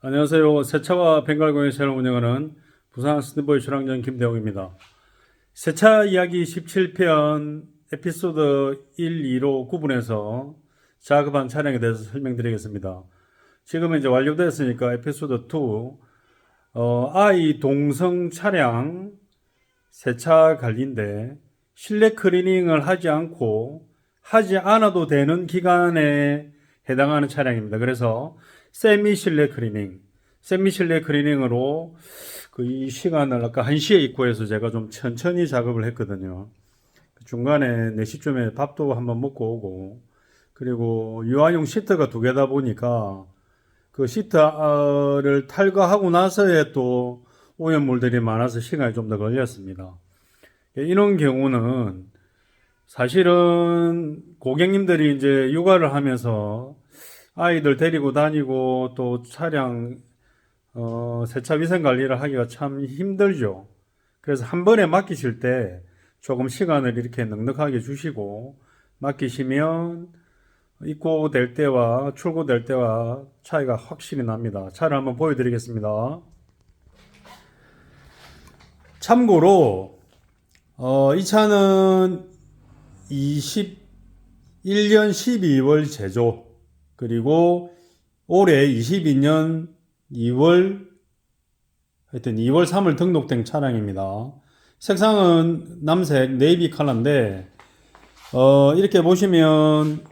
안녕하세요. 세차와 벵갈공예차를 운영하는 부산 스탠보이 출항전 김대웅입니다. 세차 이야기 17편 에피소드 1, 2로 구분해서 작업한 차량에 대해서 설명드리겠습니다. 지금은 이제 완료됐으니까 에피소드 2, I 동성 차량 세차 관리인데 실내 클리닝을 하지 않아도 되는 기간에 해당하는 차량입니다. 그래서 세미 실내 클리닝으로 그 이 시간을 아까 1시에 입고해서 제가 좀 천천히 작업을 했거든요. 중간에 4시쯤에 밥도 한번 먹고 오고, 그리고 유아용 시트가 2개다 보니까 그 시트를 탈거하고 나서에 또 오염물들이 많아서 시간이 좀 더 걸렸습니다. 이런 경우는 사실은 고객님들이 이제 육아를 하면서 아이들 데리고 다니고 또 차량 세차 위생 관리를 하기가 참 힘들죠. 그래서 한 번에 맡기실 때 조금 시간을 이렇게 넉넉하게 주시고 맡기시면 입고될 때와 출고될 때와 차이가 확실히 납니다. 차를 한번 보여드리겠습니다. 참고로 이 차는 21년 12월 제조, 그리고 올해 22년 2월 3월 등록된 차량입니다. 색상은 남색 네이비 컬러인데 이렇게 보시면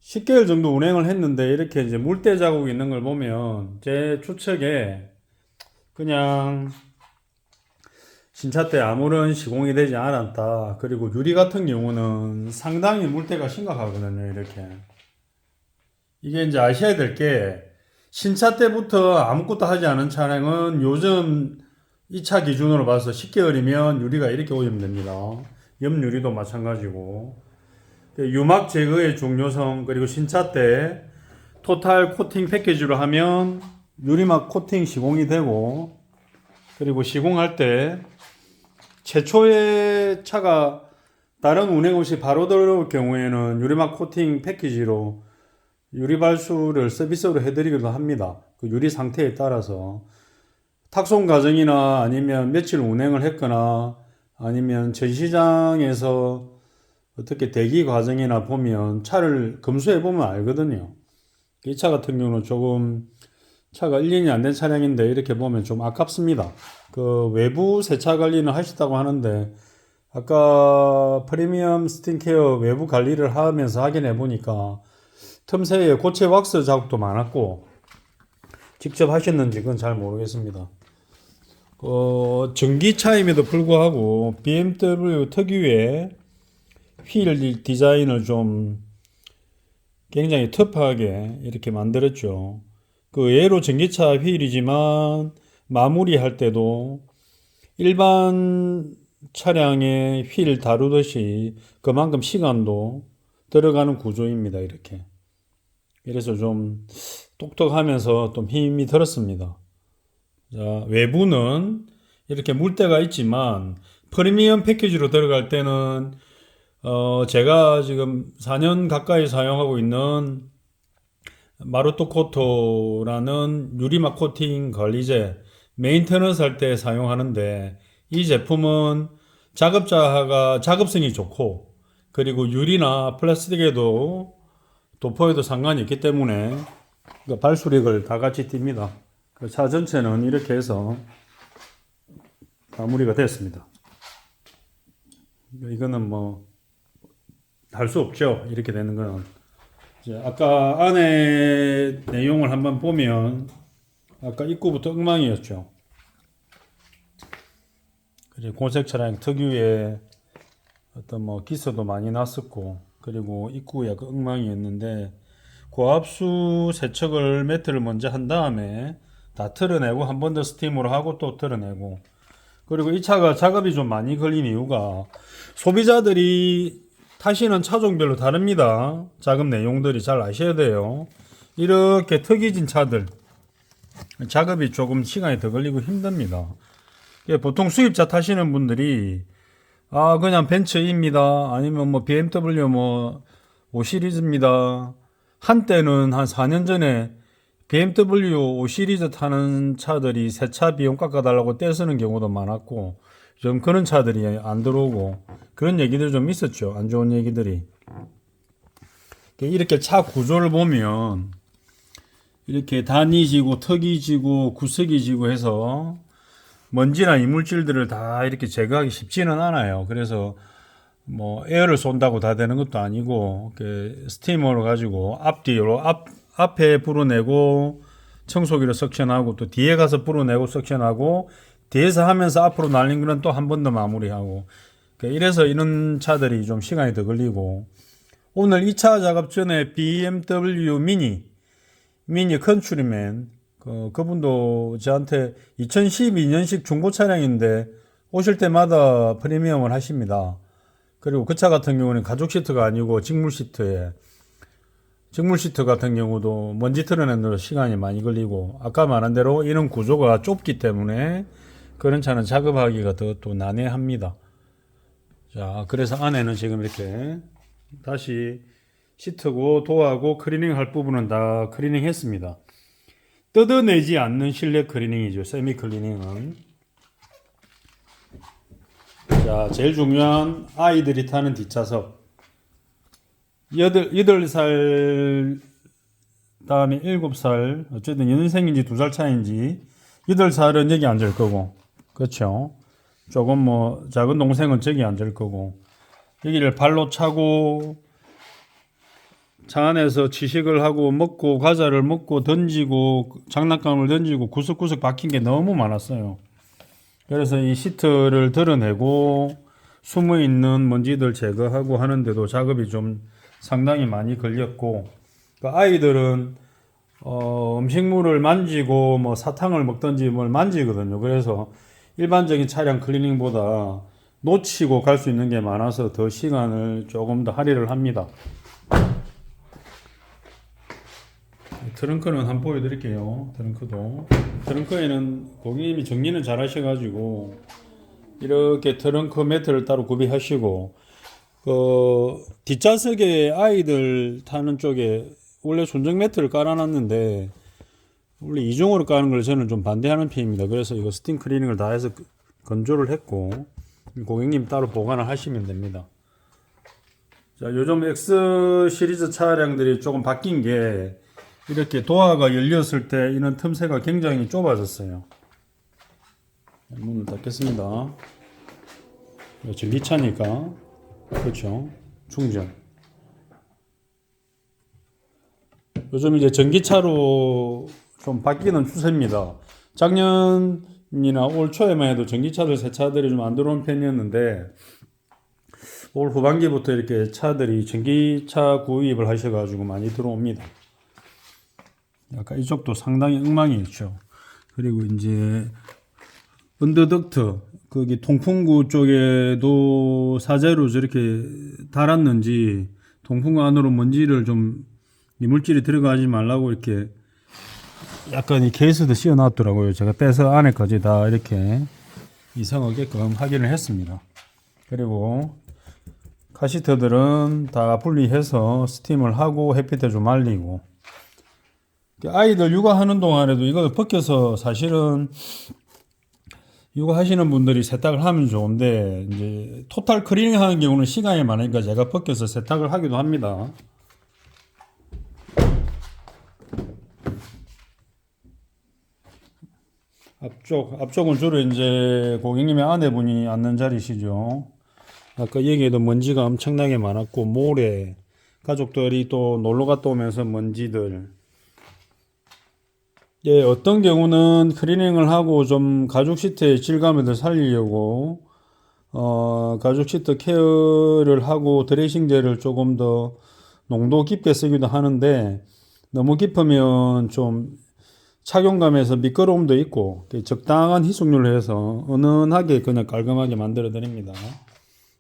10개월 정도 운행을 했는데 이렇게 이제 물때 자국이 있는 걸 보면 제 추측에 그냥 신차 때 아무런 시공이 되지 않았다. 그리고 유리 같은 경우는 상당히 물때가 심각하거든요. 이렇게. 이게 이제 아셔야 될 게, 신차 때부터 아무것도 하지 않은 차량은 요즘 이 차 기준으로 봐서 10개월이면 유리가 이렇게 오염됩니다. 옆유리도 마찬가지고. 유막 제거의 중요성, 그리고 신차 때 토탈 코팅 패키지로 하면 유리막 코팅 시공이 되고, 그리고 시공할 때 최초의 차가 다른 운행 없이 바로 들어올 경우에는 유리막 코팅 패키지로 유리 발수를 서비스로 해드리기도 합니다. 그 유리 상태에 따라서 탁송 과정이나 아니면 며칠 운행을 했거나 아니면 전시장에서 어떻게 대기 과정이나 보면 차를 검수해 보면 알거든요. 이 차 같은 경우는 조금 차가 1년이 안 된 차량인데 이렇게 보면 좀 아깝습니다. 그 외부 세차 관리는 하셨다고 하는데 아까 프리미엄 스킨케어 외부 관리를 하면서 확인해 보니까 틈새에 고체 왁스 자국도 많았고 직접 하셨는지 그건 잘 모르겠습니다. 전기차임에도 불구하고 BMW 특유의 휠 디자인을 좀 굉장히 터프하게 이렇게 만들었죠. 그 예로 전기차 휠이지만 마무리할 때도 일반 차량의 휠 다루듯이 그만큼 시간도 들어가는 구조입니다. 이렇게. 그래서 좀 똑똑하면서 좀 힘이 들었습니다. 자, 외부는 이렇게 물때가 있지만 프리미엄 패키지로 들어갈 때는 제가 지금 4년 가까이 사용하고 있는 마루토코토라는 유리막 코팅 관리제 메인테너스 할 때 사용하는데 이 제품은 작업자가 작업성이 좋고 그리고 유리나 플라스틱에도 도포에도 상관이 있기 때문에 발수력을 다 같이 띱니다. 그 차 전체는 이렇게 해서 마무리가 됐습니다. 이거는 뭐 할 수 없죠. 이렇게 되는 거는. 아까 안에 내용을 한번 보면 아까 입구부터 엉망이었죠. 그리고 공색 차량 특유의 어떤 뭐 기스도 많이 났었고 그리고 입구에 그 엉망이었는데 고압수 세척을 매트를 먼저 한 다음에 다 털어내고 한 번 더 스팀으로 하고 또 털어내고 그리고 이 차가 작업이 좀 많이 걸린 이유가 소비자들이 타시는 차종별로 다릅니다. 작업 내용들이 잘 아셔야 돼요. 이렇게 특이진 차들 작업이 조금 시간이 더 걸리고 힘듭니다. 보통 수입차 타시는 분들이 그냥 벤츠입니다. 아니면 뭐 BMW 5 시리즈입니다. 한때는 한 4년 전에 BMW 5 시리즈 타는 차들이 새 차 비용 깎아달라고 떼쓰는 경우도 많았고, 좀 그런 차들이 안 들어오고, 그런 얘기들이 좀 있었죠. 안 좋은 얘기들이. 이렇게 차 구조를 보면, 이렇게 단이 지고, 턱이 지고, 구석이 지고 해서, 먼지나 이물질들을 다 이렇게 제거하기 쉽지는 않아요. 그래서, 뭐, 에어를 쏜다고 다 되는 것도 아니고, 이렇게 스티머로 가지고, 앞뒤로, 앞에 불어내고, 청소기로 석션하고, 또 뒤에 가서 불어내고, 석션하고, 뒤에서 하면서 앞으로 날린 거는 또 한 번 더 마무리하고, 이래서 이런 차들이 좀 시간이 더 걸리고, 오늘 2차 작업 전에 BMW 미니 컨트리맨, 그분도 저한테 2012년식 중고 차량인데, 오실 때마다 프리미엄을 하십니다. 그리고 그 차 같은 경우는 가죽 시트가 아니고 직물 시트 같은 경우도 먼지 털어내는 데 시간이 많이 걸리고, 아까 말한 대로 이런 구조가 좁기 때문에 그런 차는 작업하기가 더 또 난해합니다. 자, 그래서 안에는 지금 이렇게 다시 시트고 도어하고 클리닝 할 부분은 다 클리닝 했습니다. 뜯어내지 않는 실내 클리닝이죠. 세미 클리닝은. 자, 제일 중요한 아이들이 타는 뒷좌석. 8살, 다음에 7살, 어쨌든 연생인지 2살 차인지, 8살은 여기 앉을 거고, 그렇죠? 조금 뭐, 작은 동생은 저기 앉을 거고, 여기를 발로 차고, 차 안에서 취식을 하고, 먹고, 과자를 먹고, 던지고, 장난감을 던지고, 구석구석 박힌 게 너무 많았어요. 그래서 이 시트를 드러내고, 숨어 있는 먼지들 제거하고 하는데도 작업이 좀 상당히 많이 걸렸고, 그러니까 아이들은 음식물을 만지고 뭐 사탕을 먹든지 뭘 만지거든요. 그래서 일반적인 차량 클리닝보다 놓치고 갈 수 있는 게 많아서 더 시간을 조금 더 할애를 합니다. 트렁크는 한번 보여드릴게요. 트렁크에는 고객님이 정리는 잘 하셔가지고 이렇게 트렁크 매트를 따로 구비하시고, 뒷좌석에 아이들 타는 쪽에 원래 순정 매트를 깔아놨는데, 원래 이중으로 까는 걸 저는 좀 반대하는 편입니다. 그래서 이거 스팀 클리닝을 다 해서 건조를 했고, 고객님 따로 보관을 하시면 됩니다. 자, 요즘 X 시리즈 차량들이 조금 바뀐 게, 이렇게 도어가 열렸을 때 이런 틈새가 굉장히 좁아졌어요. 문을 닫겠습니다. 전기차니까. 그렇죠. 충전. 요즘 이제 전기차로 좀 바뀌는 추세입니다. 작년이나 올 초에만 해도 전기차들 새 차들이 좀 안 들어온 편이었는데, 올 후반기부터 이렇게 차들이 전기차 구입을 하셔가지고 많이 들어옵니다. 약간 이쪽도 상당히 엉망이 있죠. 그리고 이제 언더덕트, 거기 통풍구 쪽에도 사제로 저렇게 달았는지 통풍구 안으로 먼지를 좀 이물질이 들어가지 말라고 이렇게 약간 이 케이스도 씌워놨더라고요. 제가 빼서 안에까지 다 이렇게 이상하게끔 확인을 했습니다. 그리고 카시트들은 다 분리해서 스팀을 하고 햇빛에 좀 말리고, 아이들 육아하는 동안에도 이걸 벗겨서 사실은 육아하시는 분들이 세탁을 하면 좋은데, 이제 토탈 클리닝 하는 경우는 시간이 많으니까 제가 벗겨서 세탁을 하기도 합니다. 앞쪽은 주로 이제 고객님의 아내분이 앉는 자리시죠. 아까 여기에도 먼지가 엄청나게 많았고, 모래, 가족들이 또 놀러 갔다 오면서 먼지들. 예, 어떤 경우는 클리닝을 하고 좀 가죽 시트의 질감을 더 살리려고 가죽 시트 케어를 하고 드레싱제를 조금 더 농도 깊게 쓰기도 하는데, 너무 깊으면 좀 착용감에서 미끄러움도 있고, 적당한 희석률로 해서 은은하게 그냥 깔끔하게 만들어 드립니다.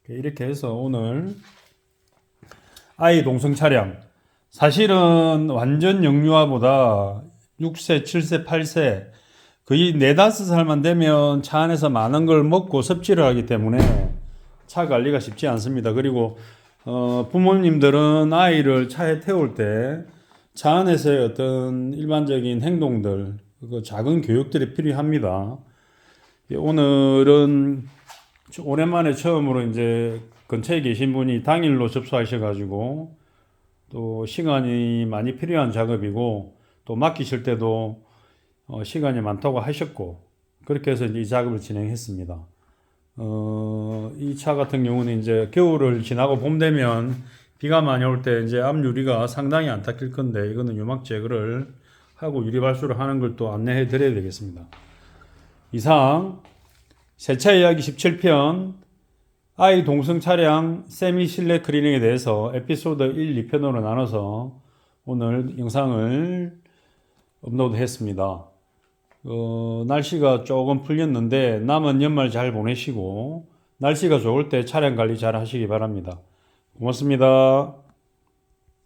이렇게 해서 오늘 아이 동성 차량, 사실은 완전 영유아보다 6세, 7세, 8세, 거의 4, 5살만 되면 차 안에서 많은 걸 먹고 섭취를 하기 때문에 차 관리가 쉽지 않습니다. 그리고 부모님들은 아이를 차에 태울 때 차 안에서의 어떤 일반적인 행동들, 그 작은 교육들이 필요합니다. 오늘은 오랜만에 처음으로 이제 근처에 계신 분이 당일로 접수하셔가지고 또 시간이 많이 필요한 작업이고 또 맡기실 때도 시간이 많다고 하셨고 그렇게 해서 이제 이 작업을 진행했습니다. 이 차 같은 경우는 이제 겨울을 지나고 봄 되면 비가 많이 올 때 이제 앞 유리가 상당히 안 닦일 건데 이거는 유막 제거를 하고 유리 발수를 하는 걸 또 안내해 드려야 되겠습니다. 이상 세차 이야기 17편 아이 동승 차량 세미 실내 클리닝에 대해서 에피소드 1, 2편으로 나눠서 오늘 영상을 업로드 했습니다. 날씨가 조금 풀렸는데 남은 연말 잘 보내시고 날씨가 좋을 때 차량 관리 잘 하시기 바랍니다. 고맙습니다.